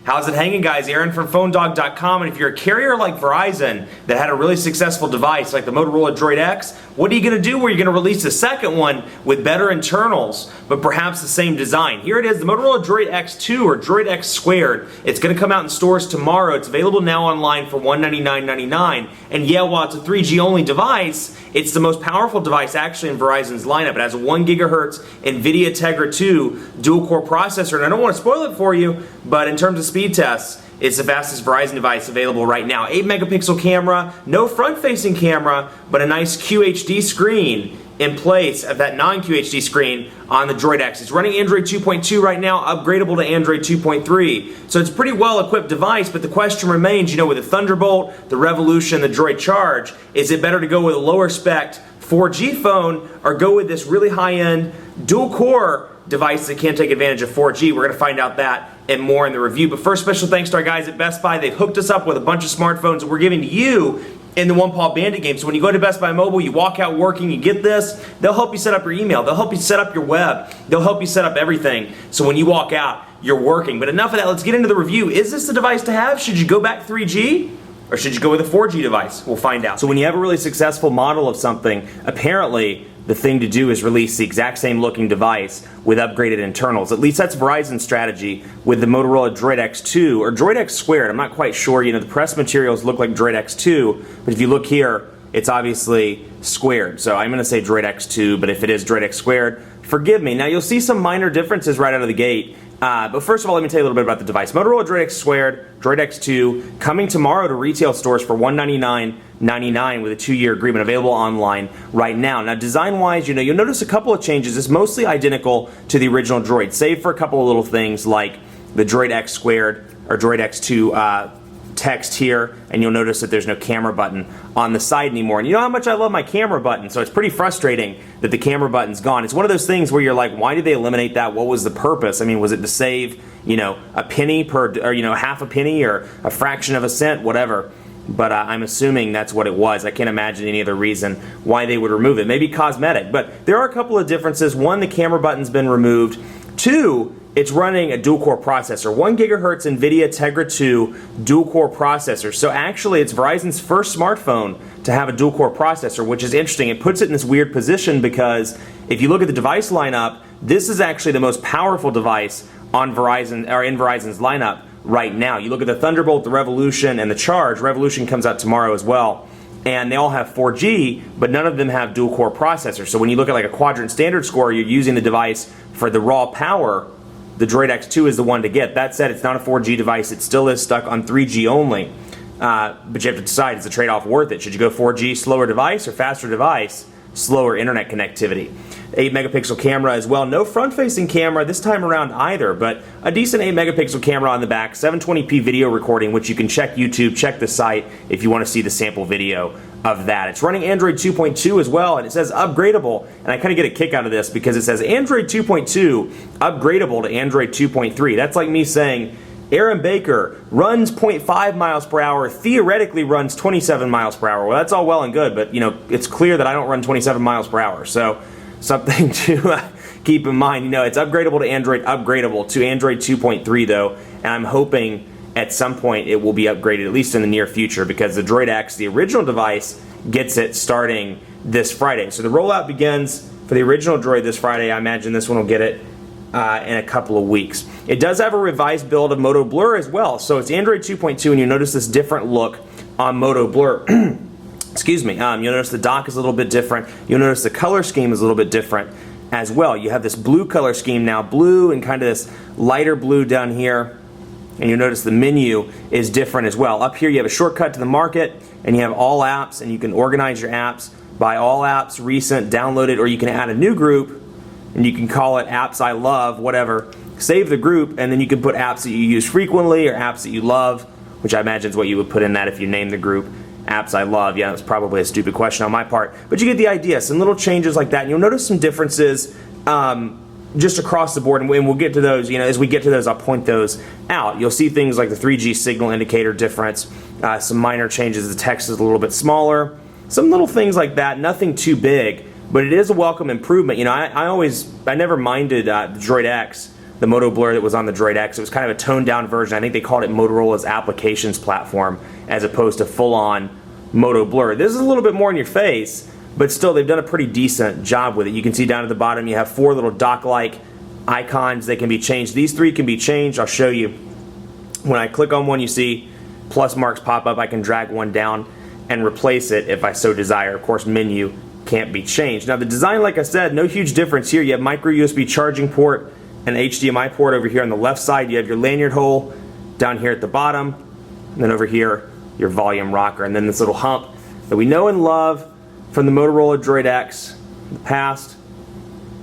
How's it hanging, guys? Aaron from PhoneDog.com, and if you're a carrier like Verizon that had a really successful device like the Motorola DROID X, what are you going to do where you're going to release a second one with better internals, but perhaps the same design? Here it is, the Motorola DROID X2 or DROID X Squared. It's going to come out in stores tomorrow. It's available now online for $199.99. And yeah, while it's a 3G only device, it's the most powerful device actually in Verizon's lineup. It has a 1 GHz NVIDIA Tegra 2 dual-core processor, and I don't want to spoil it for you, but in terms of speed tests, it's the fastest Verizon device available right now. 8 megapixel camera, no front-facing camera, but a nice QHD screen in place of that non-QHD screen on the DROID X. It's running Android 2.2 right now, upgradable to Android 2.3. So it's a pretty well-equipped device, but the question remains, you know, with the Thunderbolt, the Revolution, the DROID Charge, is it better to go with a lower spec 4G phone or go with this really high-end dual-core device that can't take advantage of 4G? We're going to find out that and more in the review. But first, special thanks to our guys at Best Buy. They've hooked us up with a bunch of smartphones that we're giving to you in the One Paw Bandit game. So when you go to Best Buy Mobile, you walk out working, you get this, they'll help you set up your email, they'll help you set up your web, they'll help you set up everything. So when you walk out, you're working. But enough of that, let's get into the review. Is this the device to have? Should you go back 3G? Or should you go with a 4G device? We'll find out. So when you have a really successful model of something, apparently the thing to do is release the exact same looking device with upgraded internals. At least that's Verizon's strategy with the Motorola DROID X2 or DROID X Squared. I'm not quite sure. You know, the press materials look like DROID X2, but if you look here, it's obviously squared. So I'm going to say DROID X2, but if it is DROID X Squared, forgive me. Now you'll see some minor differences right out of the gate. But first of all, let me tell you a little bit about the device. Motorola DROID X Squared, DROID X2, coming tomorrow to retail stores for $199.99 with a 2-year agreement, available online right now. Now, design-wise, you know, you'll notice a couple of changes. It's mostly identical to the original Droid, save for a couple of little things like the DROID X Squared or DROID X2 text here, and you'll notice that there's no camera button on the side anymore. And you know how much I love my camera button, so it's pretty frustrating that the camera button's gone. It's one of those things where you're like, why did they eliminate that? What was the purpose? I mean, was it to save, you know, a penny per, or, you know, half a penny or a fraction of a cent, whatever. But I'm assuming that's what it was. I can't imagine any other reason why they would remove it. Maybe cosmetic, but there are a couple of differences. One, the camera button's been removed. Two, it's running a dual-core processor, 1 GHz NVIDIA Tegra 2 dual-core processor. So actually, it's Verizon's first smartphone to have a dual-core processor, which is interesting. It puts it in this weird position because if you look at the device lineup, this is actually the most powerful device on Verizon or in Verizon's lineup right now. You look at the Thunderbolt, the Revolution, and the Charge. Revolution comes out tomorrow as well. And they all have 4G, but none of them have dual-core processors. So when you look at like a quadrant standard score, you're using the device for the raw power. The DROID X2 is the one to get. That said, it's not a 4G device. It still is stuck on 3G only. But you have to decide, is the trade-off worth it? Should you go 4G, slower device, or faster device, slower internet connectivity? 8 megapixel camera as well. No front-facing camera this time around either, but a decent 8 megapixel camera on the back. 720p video recording, which you can check YouTube, check the site if you want to see the sample video of that. It's running Android 2.2 as well, and it says upgradable, and I kind of get a kick out of this because it says Android 2.2 upgradable to Android 2.3. That's like me saying Aaron Baker runs 0.5 miles per hour, theoretically runs 27 miles per hour. Well, that's all well and good, but you know, it's clear that I don't run 27 miles per hour. So something to keep in mind. You know, it's upgradable to Android 2.3 though, and I'm hoping at some point it will be upgraded, at least in the near future, because the DROID X, the original device, gets it starting this Friday. So the rollout begins for the original Droid this Friday. I imagine this one will get it in a couple of weeks. It does have a revised build of MOTOBLUR as well. So it's Android 2.2, and you notice this different look on MOTOBLUR. Excuse me. You'll notice the dock is a little bit different. You'll notice the color scheme is a little bit different as well. You have this blue color scheme now, blue and kind of this lighter blue down here. And you'll notice the menu is different as well. Up here you have a shortcut to the market, and you have all apps, and you can organize your apps by all apps, recent, downloaded, or you can add a new group, and you can call it apps I love, whatever. Save the group, and then you can put apps that you use frequently or apps that you love, which I imagine is what you would put in that if you name the group apps I love. Yeah, that's probably a stupid question on my part, but you get the idea. Some little changes like that, and you'll notice some differences just across the board, and we'll get to those. You know, as we get to those, I'll point those out. You'll see things like the 3G signal indicator difference, some minor changes. The text is a little bit smaller, some little things like that. Nothing too big, but it is a welcome improvement. You know, I never minded the DROID X the MOTOBLUR that was on the DROID X. It was kind of a toned down version. I think they called it Motorola's applications platform as opposed to full-on MOTOBLUR. This is a little bit more in your face, but still they've done a pretty decent job with it. You can see down at the bottom you have 4 little dock-like icons. They can be changed. These 3 can be changed. I'll show you. When I click on one, you see plus marks pop up. I can drag one down and replace it if I so desire. Of course, menu can't be changed. Now the design, like I said, no huge difference here. You have micro USB charging port and HDMI port over here on the left side. You have your lanyard hole down here at the bottom, and then over here your volume rocker, and then this little hump that we know and love from the Motorola DROID X in the past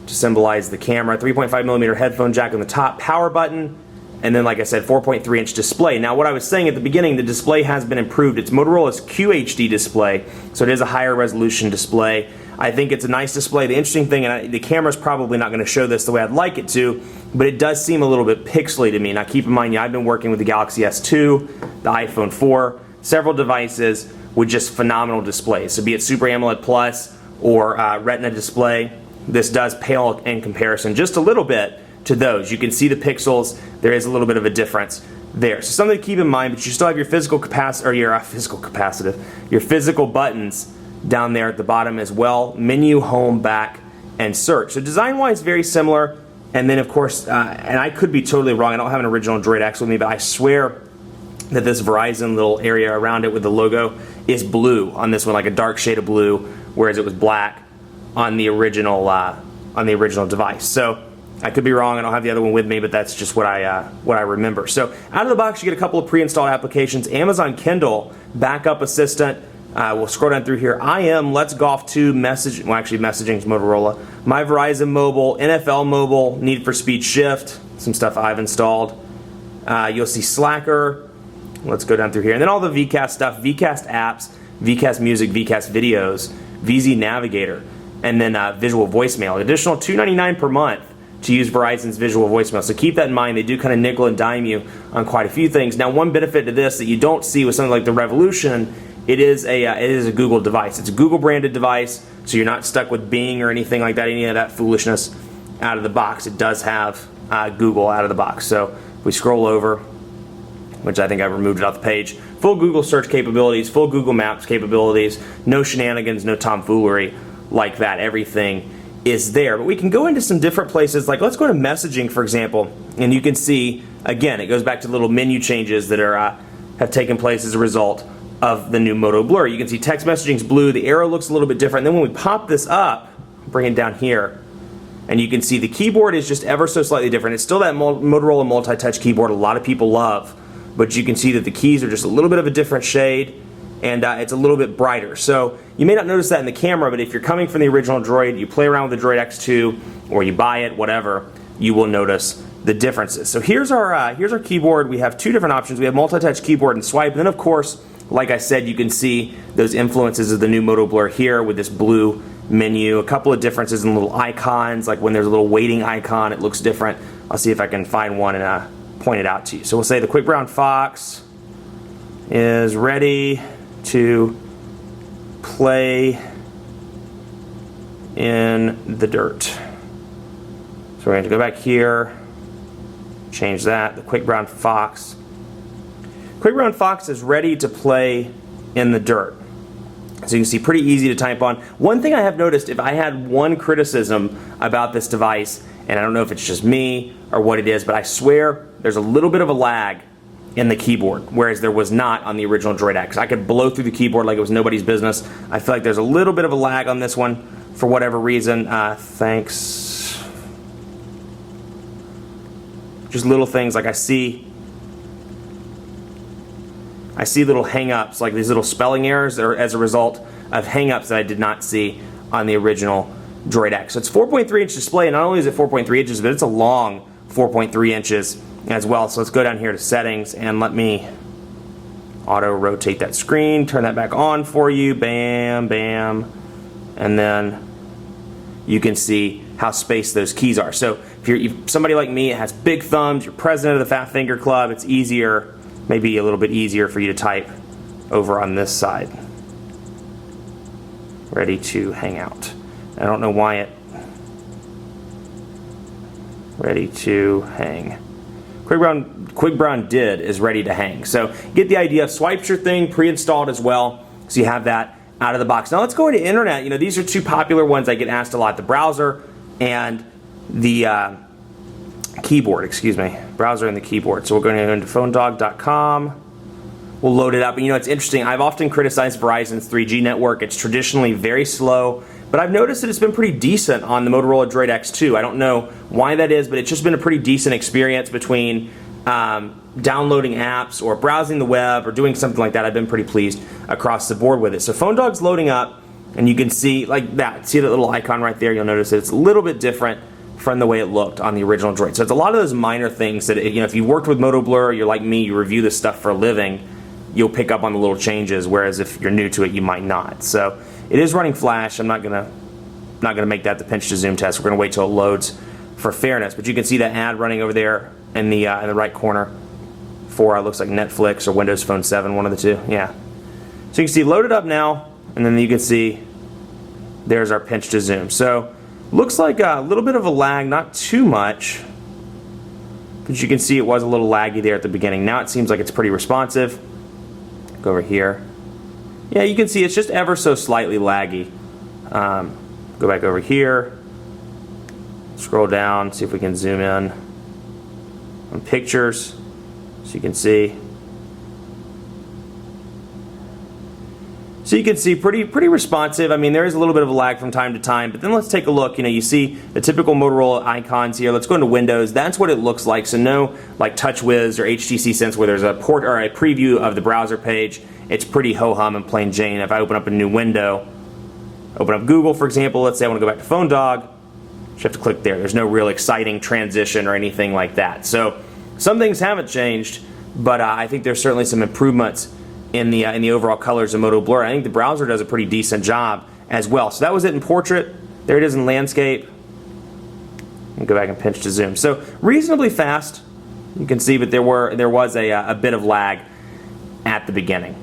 to symbolize the camera. 3.5mm headphone jack on the top, power button, and then, like I said, 4.3-inch display. Now, what I was saying at the beginning, the display has been improved. It's Motorola's QHD display, so it is a higher resolution display. I think it's a nice display. The interesting thing, and the camera's probably not going to show this the way I'd like it to, but it does seem a little bit pixely to me. Now, keep in mind, I've been working with the Galaxy S2, the iPhone 4, several devices with just phenomenal displays. So be it Super AMOLED Plus or Retina display, this does pale in comparison just a little bit to those. You can see the pixels. There is a little bit of a difference there. So something to keep in mind, but you still have your physical capacitor, or your physical capacitive, your physical buttons down there at the bottom as well. Menu, home, back, and search. So design-wise, very similar. And then, of course, and I could be totally wrong. I don't have an original DROID X with me, but I swear that this Verizon little area around it with the logo is blue on this one, like a dark shade of blue, whereas it was black on the original device. So I could be wrong. I don't have the other one with me, but that's just what I remember. So out of the box, you get a couple of pre-installed applications. Amazon Kindle, backup assistant. We'll scroll down through here. Let's Golf 2, message. Well, actually, messaging is Motorola. My Verizon Mobile, NFL Mobile, Need for Speed Shift, some stuff I've installed. You'll see Slacker. Let's go down through here, and then all the VCast stuff, VCast apps, VCast music, VCast videos, VZ Navigator, and then visual voicemail. Additional $2.99 per month to use Verizon's visual voicemail. So keep that in mind. They do kind of nickel and dime you on quite a few things. Now, one benefit to this that you don't see with something like the Revolution, it is a Google device. It's a Google branded device, so you're not stuck with Bing or anything like that, any of that foolishness out of the box. It does have Google out of the box. So if we scroll over, which I think I removed it off the page, full Google search capabilities, full Google Maps capabilities, no shenanigans, no tomfoolery like that. Everything is there. But we can go into some different places, like let's go to messaging, for example, and you can see, again, it goes back to little menu changes that have taken place as a result of the new MOTOBLUR. You can see text messaging's blue, the arrow looks a little bit different. Then when we pop this up, bring it down here, and you can see the keyboard is just ever so slightly different. It's still that Motorola multi-touch keyboard a lot of people love, but you can see that the keys are just a little bit of a different shade, and it's a little bit brighter. So you may not notice that in the camera, but if you're coming from the original DROID, you play around with the DROID X2, or you buy it, whatever, you will notice the differences. So here's our keyboard. We have 2 different options. We have multi-touch keyboard and swipe, and then of course, like I said, you can see those influences of the new MOTOBLUR here with this blue menu. A couple of differences in little icons, like when there's a little waiting icon, it looks different. I'll see if I can find one and point it out to you. So we'll say the quick brown fox is ready to play in the dirt. So we're going to go back here, change that. The quick brown fox. Quick brown fox is ready to play in the dirt. So you can see, pretty easy to type on. One thing I have noticed, if I had one criticism about this device, and I don't know if it's just me or what it is, but I swear there's a little bit of a lag in the keyboard, whereas there was not on the original DROID X. I could blow through the keyboard like it was nobody's business. I feel like there's a little bit of a lag on this one for whatever reason. Thanks. Just little things, like I see little hang-ups, like these little spelling errors that are as a result of hang-ups that I did not see on the original DROID X. So it's 4.3-inch display, and not only is it 4.3 inches, but it's a long 4.3 inches as well. So let's go down here to settings, and let me auto-rotate that screen, turn that back on for you, bam, bam, and then you can see how spaced those keys are. So if you're somebody like me, it has big thumbs, you're president of the Fat Finger Club, it's easier, maybe a little bit easier for you to type over on this side. Ready to hang out. I don't know why ready to hang. Quick Brown Did is ready to hang. So get the idea. Swipes your thing, pre-installed as well, so you have that out of the box. Now let's go into internet. You know, these are two popular ones I get asked a lot: the browser and the keyboard. Excuse me, browser and the keyboard. So we're going to go into phonedog.com. We'll load it up. And you know, it's interesting. I've often criticized Verizon's 3G network. It's traditionally very slow, but I've noticed that it's been pretty decent on the Motorola DROID X too. I don't know why that is, but it's just been a pretty decent experience between downloading apps or browsing the web or doing something like that. I've been pretty pleased across the board with it. So PhoneDog's loading up, and you can see like that. See that little icon right there? You'll notice that it's a little bit different from the way it looked on the original Droid. So it's a lot of those minor things that, you know, if you worked with MOTOBLUR, you're like me, you review this stuff for a living, you'll pick up on the little changes, whereas if you're new to it, you might not. So it is running Flash. I'm not gonna make that the pinch to zoom test. We're gonna wait till it loads for fairness. But you can see that ad running over there in the right corner for looks like Netflix or Windows Phone 7, one of the two. Yeah. So you can see loaded up now, and then you can see there's our pinch to zoom. So looks like a little bit of a lag, not too much, but you can see it was a little laggy there at the beginning. Now it seems like it's pretty responsive. Go over here. Yeah, you can see it's just ever so slightly laggy. Go back over here. Scroll down, see if we can zoom in on pictures, so you can see. So you can see pretty responsive. I mean, there is a little bit of a lag from time to time, but then let's take a look. You know, you see the typical Motorola icons here. Let's go into Windows. That's what it looks like. So no like TouchWiz or HTC Sense where there's a port or a preview of the browser page. It's pretty ho-hum and plain Jane. If I open up a new window, open up Google, for example, let's say I want to go back to PhoneDog, you have to click there. There's no real exciting transition or anything like that. So some things haven't changed, but I think there's certainly some improvements in the overall colors of MOTOBLUR. I think the browser does a pretty decent job as well. So that was it in portrait. There it is in landscape. And go back and pinch to zoom. So reasonably fast, you can see, but there was a bit of lag at the beginning.